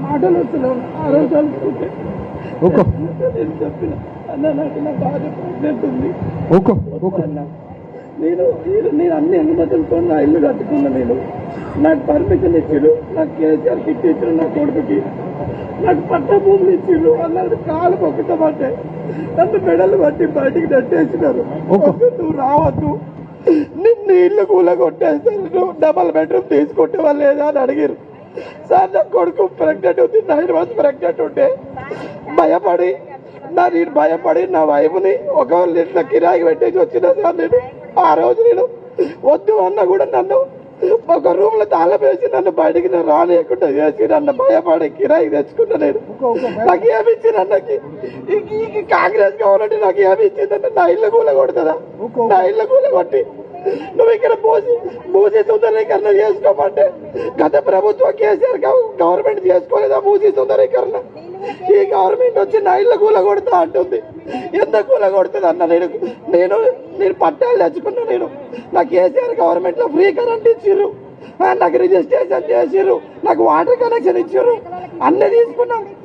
మాటలు వస్తున్నాను. ఆ రోజు అనుకుంటే నేను చెప్పిన అన్న నాకు నా భార్య ప్రెగ్నెంట్ ఉంది అన్న. నేను అన్ని అనుమతులతో నా ఇల్లు కట్టుకున్నా. నేను నాకు పర్మిషన్ ఇచ్చారు, నాకు కేసీఆర్ కిట్ ఇచ్చారు, నా కొడుకుకి నాకు పట్ట భూములు ఇచ్చారు. అన్నాడు కాలు పొక్కుతామంటే నన్ను మెడలు పట్టి బయటికి నెట్టేసినారు. నువ్వు రావద్దు, నిన్ను ఇల్లు కూల కొట్టేస్తారు, నువ్వు డబల్ బెడ్రూమ్ తీసుకుంటే లేదా అని అడిగారు. సార్ నా కొడుకు ప్రెగ్నెంట్ ఉంది, 9 months ప్రెగ్నెంట్ ఉంటే భయపడి నేను భయపడి నా వైపుని ఒక ఇట్లా కిరాయి పెట్టేసి వచ్చిన సార్. నేను ఆ రోజు నేను వద్దు అన్న కూడా నన్ను ఒక రూమ్ లో తాళం వేసి నన్ను బయటికి రానియకుండా చేసి నన్ను భయపడి కిరాయి తెచ్చుకున్నా. నేను నాకు ఏమి ఇచ్చింది అన్నకి కాంగ్రెస్ గవర్నమెంట్ నాకు ఏమి ఇచ్చిందంటే నా ఇళ్ళ కూల కొడుతుందా, నా ఇళ్ళ కూల కొట్టి నువ్వు ఇక్కడ మూసీ సుందరీకరణ చేసుకోమంటే గత ప్రభుత్వం కేసీఆర్ గవర్నమెంట్ చేసుకోలేదా మూసీ సుందరీకరణ? ఈ గవర్నమెంట్ వచ్చి నా ఇళ్ళ కూల కొడతా అంటుంది. ఎంత కూల కొడుతుంది అన్న? నేను పట్టాలు తెచ్చుకున్నా. నా కేసీఆర్ గవర్నమెంట్ లో ఫ్రీ కరెంట్ ఇచ్చిర్రు, నాకు రిజిస్ట్రేషన్ చేసిర్రు, నాకు వాటర్ కనెక్షన్ ఇచ్చిర్రు, అన్నీ తీసుకున్నాం.